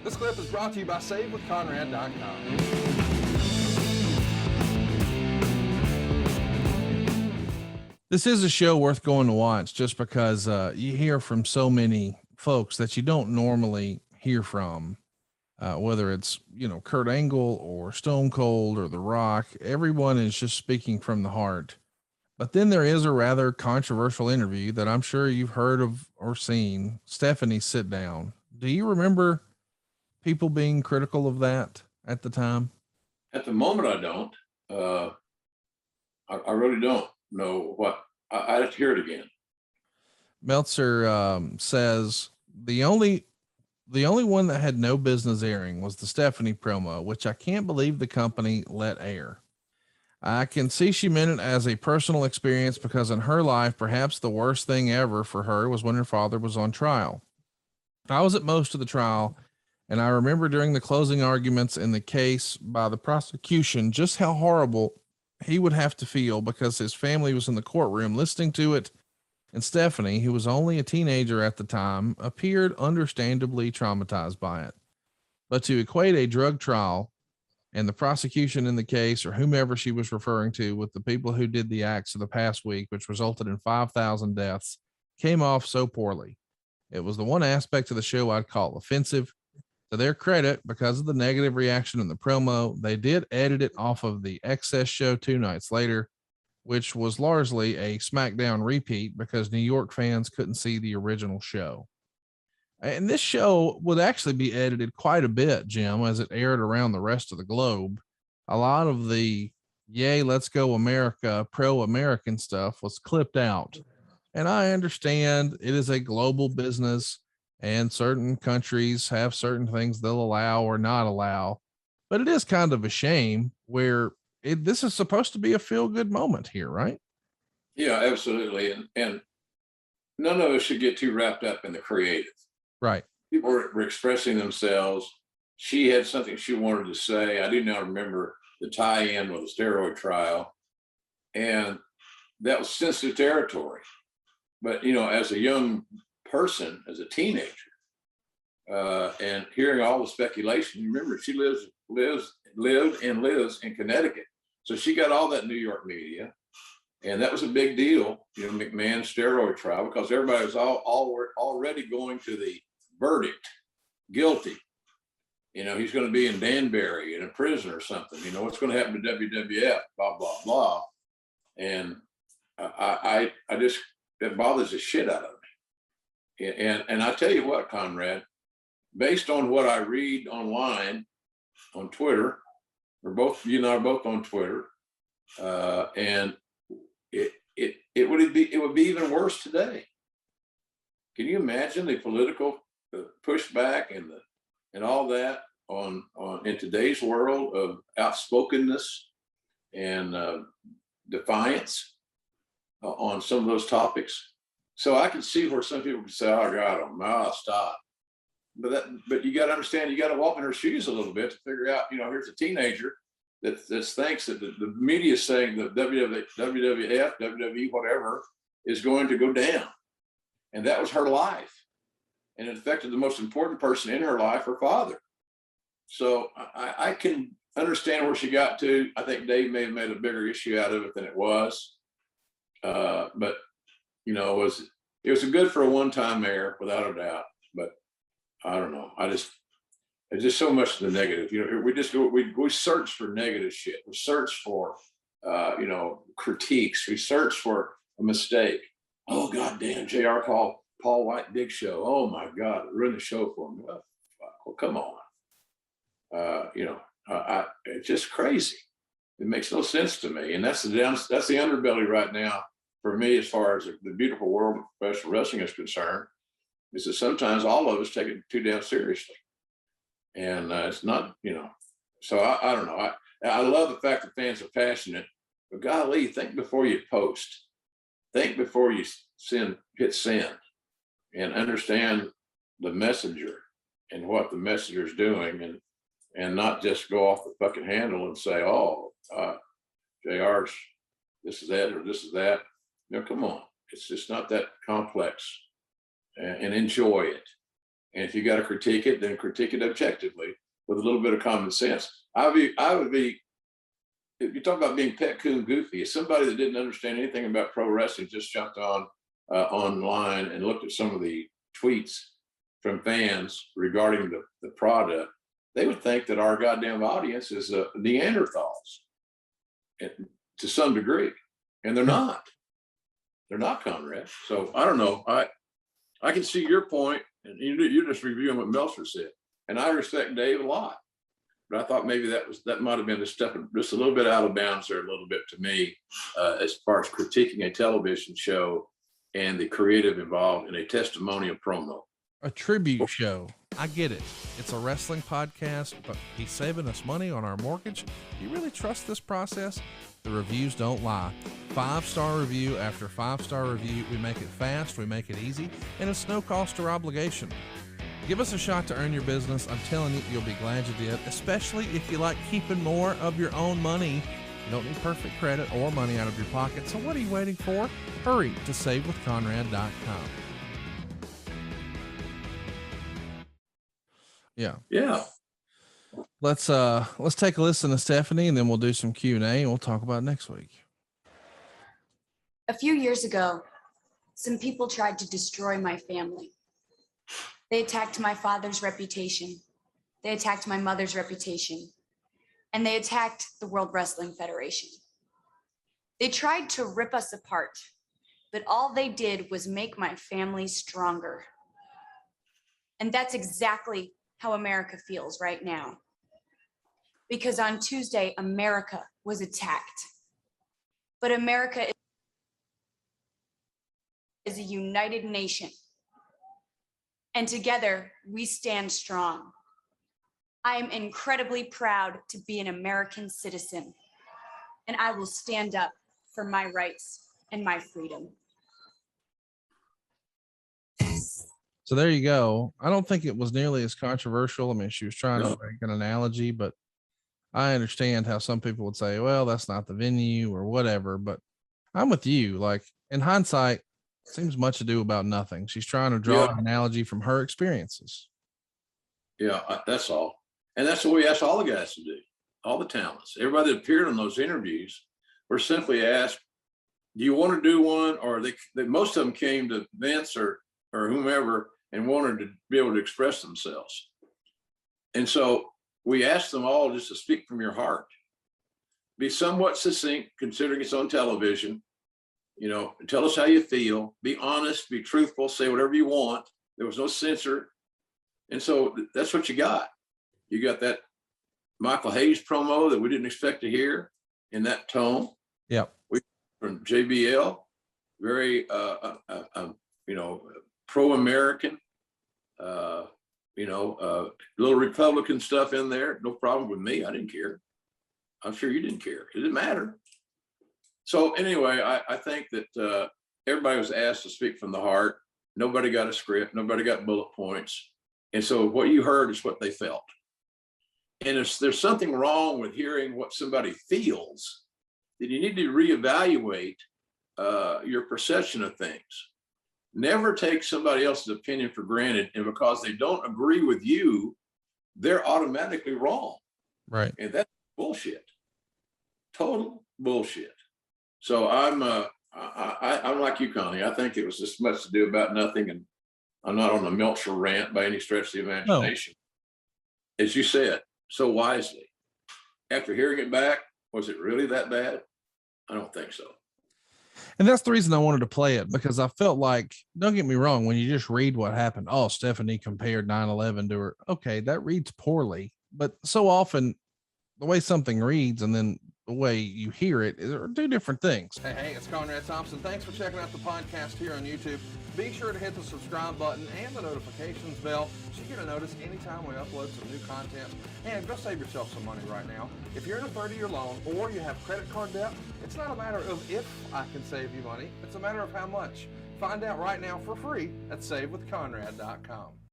This clip is brought to you by SaveWithConrad.com. This is a show worth going to watch just because you hear from so many folks that you don't normally hear from, whether it's, Kurt Angle or Stone Cold or The Rock. Everyone is just speaking from the heart. But then there is a rather controversial interview that I'm sure you've heard of or seen, Stephanie's sit down. Do you remember people being critical of that at the time? At the moment, I don't. I really don't know what. I'd have to hear it again. Meltzer says the only one that had no business airing was the Stephanie promo, which I can't believe the company let air. I can see she meant it as a personal experience because in her life, perhaps the worst thing ever for her was when her father was on trial. I was at most of the trial, and I remember during the closing arguments in the case by the prosecution, just how horrible he would have to feel because his family was in the courtroom listening to it. And Stephanie, who was only a teenager at the time, appeared understandably traumatized by it. But to equate a drug trial and the prosecution in the case, or whomever she was referring to, with the people who did the acts of the past week, which resulted in 5,000 deaths, came off so poorly. It was the one aspect of the show I'd call offensive. To their credit, because of the negative reaction in the promo, they did edit it off of the Excess show 2 nights later, which was largely a Smackdown repeat because New York fans couldn't see the original show. And this show would actually be edited quite a bit, Jim, as it aired around the rest of the globe. A lot of the yay, let's go America, pro-American stuff was clipped out. And I understand it is a global business and certain countries have certain things they'll allow or not allow. But it is kind of a shame where this is supposed to be a feel-good moment here, right? Yeah, absolutely. And none of us should get too wrapped up in the creative. Right. People were expressing themselves. She had something she wanted to say. I do now remember the tie-in with the steroid trial. And that was sensitive territory. But, as a young person, as a teenager, and hearing all the speculation, you remember she lived and lives in Connecticut. So she got all that New York media. And that was a big deal, McMahon's steroid trial, because everybody was already going to the verdict, guilty. He's going to be in Danbury in a prison or something. What's going to happen to WWF, blah, blah, blah. And I just, it bothers the shit out of me. And I tell you what, Conrad, based on what I read online on Twitter, you and I are both on Twitter, and it would be even worse today. Can you imagine the political pushback and all that on in today's world of outspokenness and defiance on some of those topics? So I can see where some people can say, "Oh God, stop." But you got to understand, you got to walk in her shoes a little bit to figure out. Here's a teenager that thinks that the media is saying that WWF, WWE, whatever, is going to go down, and that was her life, and it affected the most important person in her life, her father. So I can understand where she got to. I think Dave may have made a bigger issue out of it than it was, but it was good for a one-time air, without a doubt. But I don't know. It's just so much the negative. We search for negative shit. We search for critiques. We search for a mistake. Oh goddamn, JR called Paul White Big Show. Oh my God, it ruined the show for me. Oh, fuck. Well, come on. It's just crazy. It makes no sense to me, and that's the underbelly right now for me, as far as the beautiful world of professional wrestling is concerned, is that sometimes all of us take it too damn seriously. And it's not, so I don't know. I love the fact that fans are passionate, but golly, think before you post. Think before you hit send, and understand the messenger and what the messenger is doing, and not just go off the fucking handle and say, "Oh, JR's this is that or this is that." Come on. It's just not that complex, and enjoy it. And if you got to critique it, then critique it objectively with a little bit of common sense. I would be, if you talk about being pet coon goofy, as somebody that didn't understand anything about pro wrestling, just jumped on online and looked at some of the tweets from fans regarding the product, they would think that our goddamn audience is Neanderthals to some degree. And they're not. They're not, Conrad. So I don't know. I can see your point, and you're just reviewing what Meltzer said. And I respect Dave a lot. But I thought maybe that might have been just a little bit out of bounds there, a little bit to me, as far as critiquing a television show and the creative involved in a testimonial promo. A tribute show. I get it. It's a wrestling podcast, but he's saving us money on our mortgage. Do you really trust this process? The reviews don't lie. 5-star review after 5-star review. We make it fast, we make it easy, and it's no cost or obligation. Give us a shot to earn your business. I'm telling you, you'll be glad you did, especially if you like keeping more of your own money. You don't need perfect credit or money out of your pocket, so what are you waiting for? Hurry to savewithconrad.com. Yeah. Let's take a listen to Stephanie, and then we'll do some Q&A, and we'll talk about it next week. A few years ago, some people tried to destroy my family. They attacked my father's reputation. They attacked my mother's reputation. And they attacked the World Wrestling Federation. They tried to rip us apart, but all they did was make my family stronger. And that's exactly how America feels right now. Because on Tuesday, America was attacked. But America is a united nation. And together, we stand strong. I am incredibly proud to be an American citizen. And I will stand up for my rights and my freedom. So there you go. I don't think it was nearly as controversial. I mean, she was trying to make an analogy, but I understand how some people would say, well, that's not the venue or whatever, but I'm with you. Like, in hindsight, it seems much ado about nothing. She's trying to draw an analogy from her experiences. Yeah, that's all. And that's what we asked all the guys to do, all the talents. Everybody that appeared on those interviews were simply asked, do you want to do one? Or most of them came to Vince or whomever and wanted to be able to express themselves. And so we asked them all just to speak from your heart, be somewhat succinct, considering it's on television, tell us how you feel, be honest, be truthful, say whatever you want. There was no censor. And so that's what you got. You got that Michael Hayes promo that we didn't expect to hear in that tone. Yeah. From JBL, very, pro-American, little Republican stuff in there. No problem with me. I didn't care. I'm sure you didn't care. It didn't matter. So anyway, I think that everybody was asked to speak from the heart. Nobody got a script. Nobody got bullet points. And so what you heard is what they felt. And if there's something wrong with hearing what somebody feels, then you need to reevaluate your perception of things. Never take somebody else's opinion for granted, and because they don't agree with you, they're automatically wrong. Right. And that's bullshit. Total bullshit. So I'm like you, Connie. I think it was just much to do about nothing, and I'm not on a Meltzer rant by any stretch of the imagination. No. As you said so wisely, after hearing it back, was it really that bad? I don't think so. And that's the reason I wanted to play it, because I felt like, don't get me wrong, when you just read what happened, oh, Stephanie compared 9/11 to her. Okay, that reads poorly, but so often the way something reads and then the way you hear it are two different things. Hey, it's Conrad Thompson. Thanks for checking out the podcast here on YouTube. Be sure to hit the subscribe button and the notifications bell so you're going to notice anytime we upload some new content. And go save yourself some money right now. If you're in a 30-year loan or you have credit card debt, it's not a matter of if I can save you money. It's a matter of how much. Find out right now for free at savewithconrad.com.